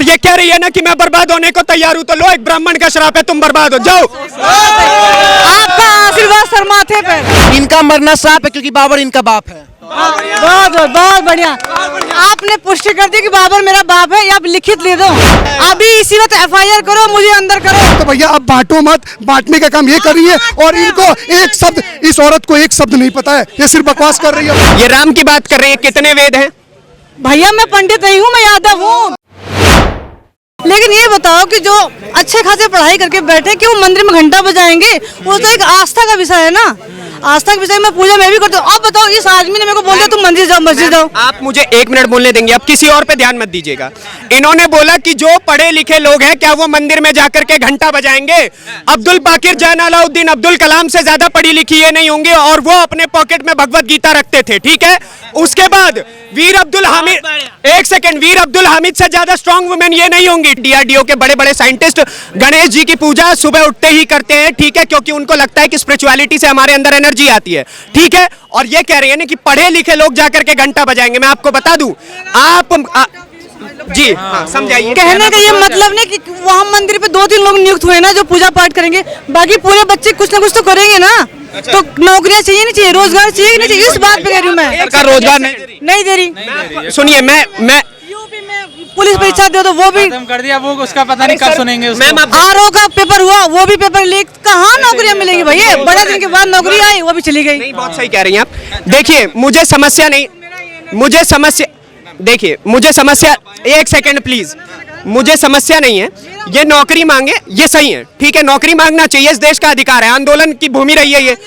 और ये कह रही है ना कि मैं बर्बाद होने को तैयार हूँ, तो लो एक ब्राह्मण का श्राप है, तुम बर्बाद हो जाओ। आपका आशीर्वाद सर माथे पर। इनका मरना श्राप है क्योंकि बाबर इनका बाप है। बहुत बढ़िया, आपने पुष्टि कर दी कि बाबर मेरा बाप है। आप लिखित ले दो, अभी इसी वक्त FIR करो, मुझे अंदर करो। तो भैया अब बांटो मत, बांटने का काम ये कर रही है और इनको एक शब्द, इस औरत को एक शब्द नहीं पता है, ये सिर्फ बकवास कर रही है। ये राम की बात कर रही है, कितने वेद हैं? भैया मैं पंडित नहीं हूँ, मैं यादव हूँ। लेकिन ये बताओ कि जो अच्छे खासे पढ़ाई करके बैठे कि वो मंदिर में घंटा बजाएंगे, वो तो एक आस्था का विषय है ना। आस्था के विषय में पूजा मैं भी करता हूँ। आप बताओ, इस आदमी ने मेरे को बोल दिया तुम मंदिर जाओ, मस्जिद जाओ। आप मुझे 1 मिनट बोलने देंगे? आप किसी और पे ध्यान मत दीजिएगा। इन्होंने बोला कि जो पढ़े लिखे लोग हैं क्या वो मंदिर में जाकर के घंटा बजाएंगे? अब्दुल बाकिर जैन अलाउद्दीन अब्दुल कलाम से ज्यादा पढ़ी लिखी ये नहीं होंगे और वो अपने पॉकेट में भगवत गीता रखते थे, ठीक है। उसके बाद वीर अब्दुल हामिद, एक सेकंड, वीर अब्दुल हामिद से ज्यादा स्ट्रॉन्ग वुमेन ये नहीं होंगी। DRDO के बड़े बड़े साइंटिस्ट गणेश जी की पूजा सुबह उठते ही करते हैं, ठीक है, क्योंकि उनको लगता है कि स्पिरिचुअलिटी से हमारे अंदर एनर्जी आती है, ठीक है। और ये कह रही है ना कि पढ़े लिखे लोग जाकर के घंटा बजाएंगे। मैं आपको बता दूं, जी हाँ, समझाइए। कहने का ये मतलब नहीं कि वहाँ मंदिर पे 2-3 लोग नियुक्त हुए ना जो पूजा पाठ करेंगे, बाकी पूरे बच्चे कुछ ना कुछ तो करेंगे ना। तो नौकरियाँ चाहिए नहीं चाहिए, रोजगार चाहिए नहीं चाहिए, इस बात पे कह रही हूँ मैं। सरकार रोजगार नहीं दे रही। सुनिए, मैं यूपी में पुलिस परीक्षा दे तो वो भी कर दिया, वो उसका पता नहीं कब सुनेंगे। RO का पेपर हुआ, वो भी पेपर लीक। कहाँ नौकरियाँ मिलेंगी भैया? बड़े दिन के बाद नौकरी आई, वो भी चली गई। बहुत सही कह रही हैं आप। देखिए मुझे समस्या नहीं, देखिए मुझे समस्या, एक सेकंड प्लीज, मुझे समस्या नहीं है। ये नौकरी मांगे, ये सही है, ठीक है, नौकरी मांगना चाहिए, इस देश का अधिकार है, आंदोलन की भूमि रही है ये।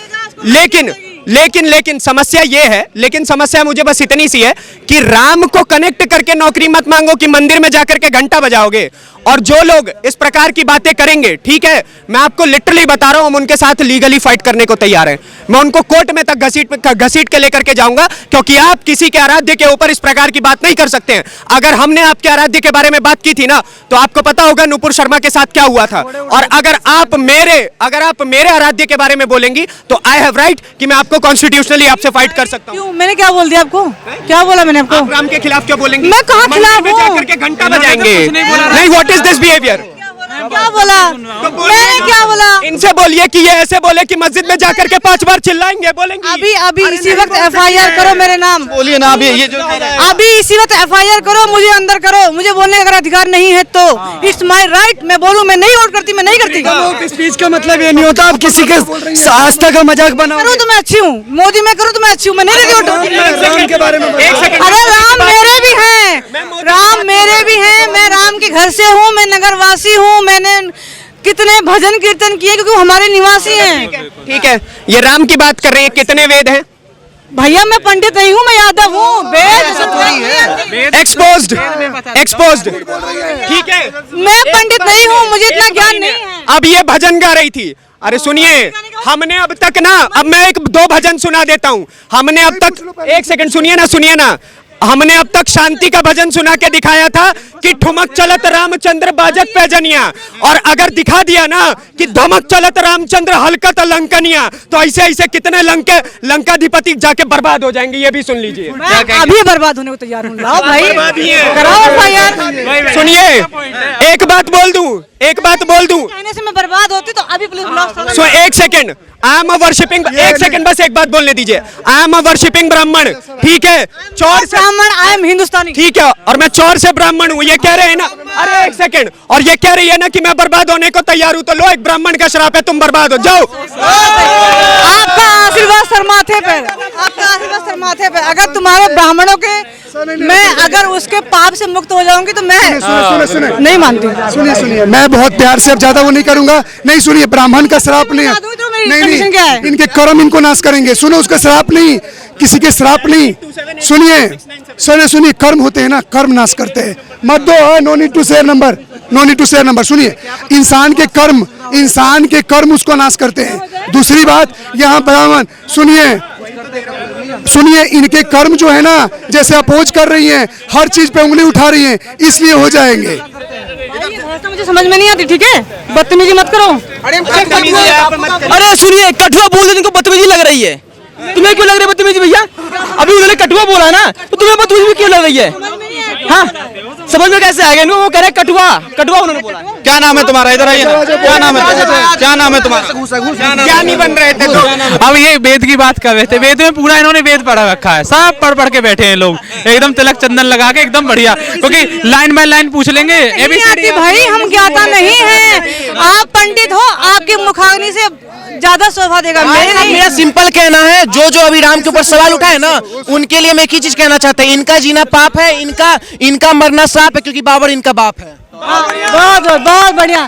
लेकिन समस्या ये है, लेकिन समस्या मुझे बस इतनी सी है कि राम को कनेक्ट करके नौकरी मत मांगो कि मंदिर में जाकर के घंटा बजाओगे। और जो लोग इस प्रकार की बातें करेंगे, ठीक है, मैं आपको लिटरली बता रहा हूं, हम उनके साथ लीगली फाइट करने को तैयार हैं। मैं उनको कोर्ट में तक घसीट के लेकर के जाऊंगा, क्योंकि आप किसी के आराध्य के ऊपर इस प्रकार की बात नहीं कर सकते हैं। अगर हमने आपके आराध्य के बारे में बात की थी ना, तो आपको पता होगा नुपुर शर्मा के साथ क्या हुआ था। और अगर आप मेरे आराध्य के बारे में बोलेंगी तो आई हैव राइट कि मैं आपको कॉन्स्टिट्यूशनली आपसे फाइट कर सकता हूँ। मैंने क्या बोल दिया आपको? क्या बोला मैंने आपको? राम के खिलाफ क्यों बोलेंगे? मैं कहाँ खिलाफ हूँ? जाकर के घंटा बजाएंगे नहीं, व्हाट इज दिस बिहेवियर? क्या बोला मैंने? क्या बोला? इनसे बोलिए कि ये ऐसे बोले कि मस्जिद में जाकर के 5 बार चिल्लाएंगे, बोलेंगे। अभी इसी वक्त FIR करो मेरे नाम। बोलिए ना, अभी इसी वक्त FIR करो, मुझे अंदर करो। मुझे बोलने का अधिकार नहीं है तो इट्स माय राइट, मैं बोलूं। मैं नहीं वोट करती, मैं नहीं करती। स्पीच का मतलब ये नहीं होता आप किसी के आस्था का मजाक बनाओ। करूं तो मैं अच्छी हूँ, मोदी में करूं तो मैं अच्छी हूँ, मैं नहीं देती वोट। राम के बारे में अरे राम मेरे भी हैं, राम मेरे भी हैं। मैं राम के घर से हूँ, मैं नगरवासी हूँ। मैंने कितने भजन कीर्तन किए क्योंकि वो हमारे निवासी हैं। ठीक है, ये राम की बात कर रहे हैं, कितने वेद हैं? भैया मैं पंडित नहीं हूँ, मैं यादव हूँ। एक्सपोज्ड, ठीक है, मैं पंडित नहीं हूँ, मुझे इतना ज्ञान नहीं है। अब ये भजन गा रही थी। अरे सुनिए, हमने अब तक ना, अब मैं 1-2 भजन सुना देता हूँ। हमने अब तक, एक सेकंड सुनिए ना, हमने अब तक शांति का भजन सुना के दिखाया था कि ठुमक चलत रामचंद्र बाजत पैजनिया, और अगर दिखा दिया ना कि धमक चलत रामचंद्र हलकत लंकनिया, तो ऐसे ऐसे कितने लंकाधिपति जाके बर्बाद हो जाएंगे, ये भी सुन लीजिए। अभी बर्बाद होने को तैयार हूँ। लाओ भाई, कराओ FIR। सुनिए, एक बात बोल दूं, कहने से मैं बर्बाद होती तो अभी पुलिस ब्लॉक। एक second, I am a worshipping, एक सेकंड बस एक बात बोलने दीजिए। आई एम अ वर्शिपिंग ब्राह्मण, ठीक है, चौर से ब्राह्मण, आई एम हिंदुस्तानी, ठीक है, और मैं चौर से ब्राह्मण हूँ। ये कह रहे हैं ना, अरे एक सेकंड, और ये कह रही है ना कि मैं बर्बाद होने को तैयार हूँ, तो लो एक ब्राह्मण का श्राप है, तुम बर्बाद हो जाओ। आपका आशीर्वाद सर माथे पे, आपका आशीर्वाद सर माथे पे। अगर तुम्हारे ब्राह्मणों के, मैं अगर उसके पाप से मुक्त हो जाऊंगी तो मैं नहीं मानती। सुनिए, मैं बहुत प्यार से, अब ज्यादा वो नहीं करूंगा। नहीं सुनिए, ब्राह्मण का श्राप नहीं, इनके कर्म इनको नाश करेंगे। सुनो, उसका श्राप नहीं, किसी के श्राप नहीं। सुनिए, कर्म होते हैं ना, कर्म नाश करते हैं। मत दो, no need to share number, सुनिए, इंसान के कर्म उसको नाश करते हैं। दूसरी बात, यहाँ ब्राह्मण, सुनिए, इनके कर्म जो है ना, जैसे अपोज कर रही हैं, हर चीज पे उंगली उठा रही हैं, इसलिए हो जाएंगे। मुझे समझ में नहीं आती, ठीक है, बदतमीजी मत करो। अरे सुनिए, कठुआ बोल रहे, इनको बदतमीजी लग रही है। तुम्हें क्यों लग रही है बदतमीजी भैया? अभी उन्होंने कठुआ बोला ना, तो तुम्हें बदतमीजी क्यों लग रही है? हाँ, समझ में कैसे आएगा इनको? वो कह रहे हैं कठुआ, कठुआ उन्होंने बोला। क्या नाम है तुम्हारा? इधर आइए ना। क्या नाम है? क्या नाम है तुम्हारा? क्या नहीं बन रहे थे तो? अब ये वेद की बात कर रहे थे, वेद में पूरा इन्होंने वेद पढ़ा रखा है, सब पढ़ पढ़ के बैठे हैं लोग एकदम तिलक चंदन लगा के एकदम बढ़िया, क्योंकि लाइन बाय लाइन पूछ लेंगे। नहीं आती भाई, हम ज्ञाता नहीं है। आप पंडित हो, आपके मुखाग्नि से ज्यादा शोभा देगा। मेरा सिंपल कहना है, जो अभी राम के ऊपर सवाल उठाए ना, उनके लिए मैं एक ही चीज कहना चाहता हूँ, इनका जीना पाप है, इनका मरना श्राप है, क्योंकि बाबर इनका बाप है। बहुत बढ़िया,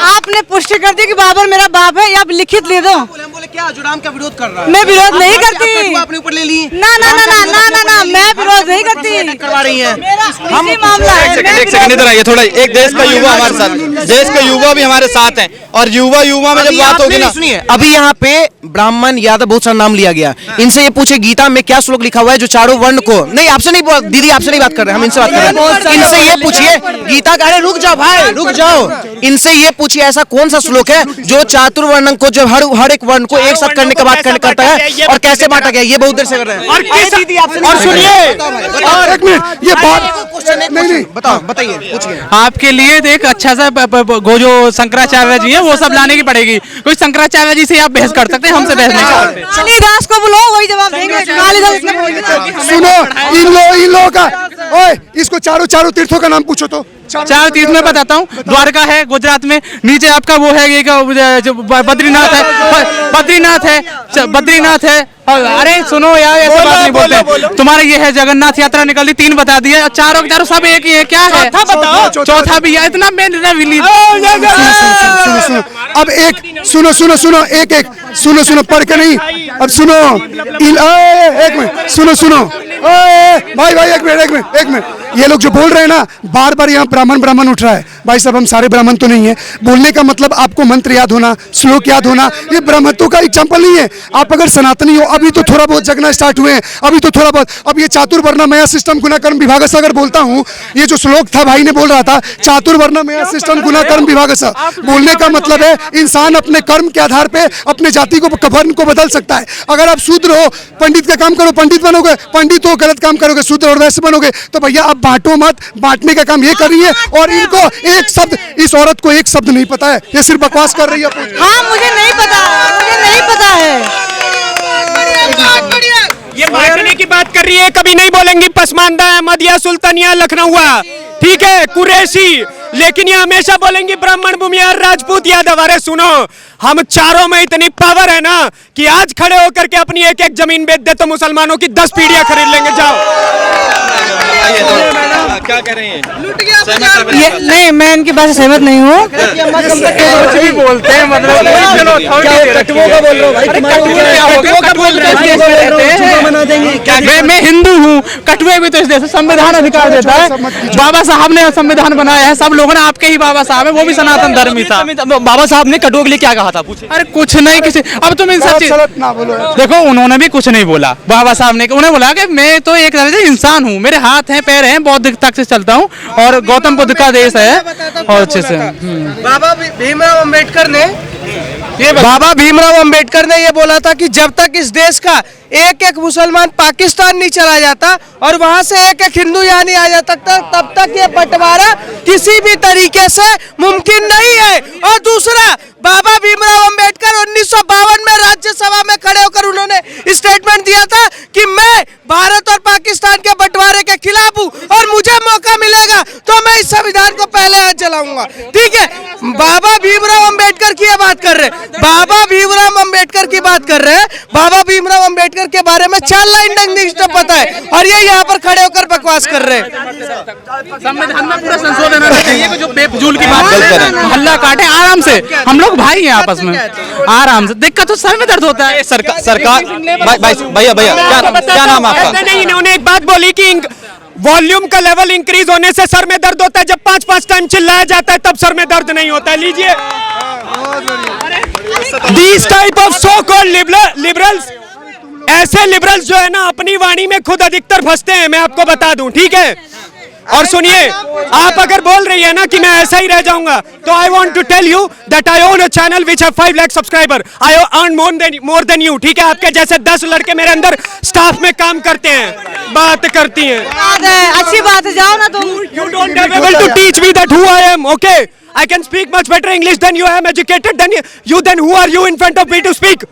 आपने पुष्टि कर दी कि बाबर मेरा बाप है। ये आप लिखित ले दो। बोले क्या जो राम का विरोध कर रहा है? मैं विरोध नहीं करती। अपने ऊपर ले ली? ना ना ना ना ना ना ना, मैं विरोध नहीं करती। करवा रही है। हम मामला है। एक सेकंड इधर आइए थोड़ा। एक देश का युवा हमारे साथ, देश के युवा भी हमारे साथ हैं, और युवा में जब बात होगी ना, सुनिए, अभी यहाँ पे ब्राह्मण यादव बहुत सारा नाम लिया गया, इनसे ये पूछे गीता में क्या श्लोक लिखा हुआ है जो चारों वर्ण को, नहीं आपसे नहीं, दीदी आपसे नहीं बात कर रहे, हम इनसे बात कर रहे हैं। इनसे ये पूछिए, गीता का, अरे रुक जाओ भाई, रुक जाओ, इनसे ये पूछिए ऐसा कौन सा श्लोक है जो चातुर्वर्ण को, जो हर एक वर्ण को एक साथ करने का बात करता है, और कैसे बांटा गया, ये बहुत देर से कर रहे हैं। और सुनिए, और एक मिनट, ये बात नहीं, बताओ, बताइए, पूछिए। आपके लिए एक अच्छा सा वो जो शंकराचार्य जी है वो सब लाने की पड़ेगी। कोई शंकराचार्य जी से आप बहस कर सकते हैं, हमसे बहस नहीं कर सकते। कालिदास को बुलाओ, वही जवाब देंगे। कालिदास इसने बोल दिया। सुनो, इन लोगों का, ओए इसको चारों तीर्थों का नाम पूछो तो। चार तीर्थ में बताता हूँ, द्वारका है गुजरात में, नीचे आपका वो है ये जो बद्रीनाथ है, बद्रीनाथ है। अरे सुनो यार, ऐसे बात नहीं बोलते। तुम्हारे ये है जगन्नाथ यात्रा निकली, 3 बता दिए, और चारों के चारों सब एक ही है। क्या है? चौथा भी है। इतना मैं सुनो, अब एक सुनो, एक सुनो, पढ़ के नहीं, अब सुनो, एक मिनट, सुनो, भाई एक मिनट, ये लोग जो बोल रहे हैं ना, बार यहाँ ब्राह्मण उठ रहा है। भाई साहब, हम सारे ब्राह्मण तो नहीं है। बोलने का मतलब आपको मंत्र याद होना, श्लोक याद होना, ये ब्राह्मणत्व का एग्जाम्पल नहीं है। आप अगर सनातनी हो, अभी तो थोड़ा बहुत जगना स्टार्ट हुए हैं, अभी तो थोड़ा बहुत। अब ये चातुर्वर्णमय सिस्टम गुणाकर्म विभाग से अगर बोलता हूँ, ये जो श्लोक था भाई ने बोल रहा था, चातुर्वर्णमय सिस्टम गुणाकर्म विभाग से, बोलने का मतलब है इंसान अपने कर्म के आधार पे अपने जाति को, वर्ण को बदल सकता है। अगर आप शूद्र हो, पंडित का काम करो, पंडित बनोगे, पंडित हो गलत काम करोगे, शूद्र और वैश्य बनोगे। तो भैया आप बांटो मत, बांटने का काम ये कर रही है, और इनको एक शब्द, इस औरत को एक शब्द नहीं पता है, ये सिर्फ बकवास कर रही है। हाँ, मुझे नहीं पता है। ये बांटने की बात कर रही है, कभी नहीं बोलेंगी पसमानदा, अहमदिया, सुल्तानिया, लखनऊआ, ठीक है, कुरैशी, लेकिन ये हमेशा बोलेंगी ब्राह्मण, भूमिहार, राजपूत, यादव। अरे सुनो, हम चारों में इतनी पावर है ना कि आज खड़े होकर के अपनी एक जमीन बेच दे तो मुसलमानों की 10 पीढ़ियां खरीद लेंगे। जाओ। क्या कह रही हैं? ये नहीं, मैं इनकी बात से सहमत नहीं हूँ। कुछ भी बोलते हैं, मतलब मैं हिंदू हूँ, कटुए भी तो इस देश में संविधान अधिकार देता है। बाबा साहब ने संविधान बनाया है, सब लोगों ने, आपके ही बाबा साहब है, वो भी सनातन धर्मी था। बाबा साहब ने कटुओं के लिए क्या कहा था? पूछे। अरे कुछ नहीं, किसी, अब तुम इन सब देखो, उन्होंने भी कुछ नहीं बोला। बाबा साहब ने उन्हें बोला कि मैं तो एक तरह से इंसान हूँ, मेरे हाथ हैं, पैर हैं, बौद्धिकता से चलता हूँ, और गौतम बुद्ध का देश है, और अच्छे से। बाबा भीमराव अंबेडकर ने ये बोला था कि जब तक इस देश का एक मुसलमान पाकिस्तान नहीं चला जाता और वहां से एक हिंदू यहाँ नहीं आ जाता, तब तक ये बंटवारा किसी भी तरीके से मुमकिन नहीं है। और दूसरा, बाबा भीमराव अंबेडकर 1952 में राज्यसभा में खड़े होकर उन्होंने स्टेटमेंट दिया था कि मैं भारत और पाकिस्तान के बंटवारे के खिलाफ हूँ, और मुझे मौका मिलेगा तो मैं इस संविधान को पहले हाथ जलाऊंगा। ठीक है, बाबा भीमराव अंबेडकर की बात कर रहे हैं, बाबा भीमराव अंबेडकर की बात कर रहे हैं। बाबा भीमराव अंबेडकर के बारे में 4 लाइन पता है, और ये यहाँ पर खड़े होकर बकवास कर रहे हैं। संविधान में पूरा संशोधन होना चाहिए, जो बेफजूल की बात कर रहे हैं, हल्ला काटे आराम से, हम लोग भाई हैं आपस में, आराम से। दिक्कत तो सर में दर्द होता है। सरकार, भैया क्या नाम आपका? नहीं, इन्होंने एक बात बोली कि वॉल्यूम का लेवल इंक्रीज होने से सर में दर्द होता है, जब 5-5 टाइम चिल्लाया जाता है तब सर में दर्द नहीं होता है। लीजिए, These type of so-called liberals, ऐसे लिबरल्स जो है ना, अपनी वाणी में खुद अधिकतर फंसते हैं, मैं आपको बता दूं, ठीक है। और सुनिए, आप अगर बोल रही है ना कि मैं ऐसा ही रह जाऊंगा, तो I want to tell you that I own a channel which have 5 lakh subscriber. I earn more than you. ठीक है, आपके जैसे 10 लड़के मेरे अंदर स्टाफ में काम करते हैं, बात करती हैं। बात है, अच्छी बात है, जाओ ना तुम। You don't have able to teach me that who I am, okay? I can speak much better English than you. I am educated than you. Then who are you in front of me to speak?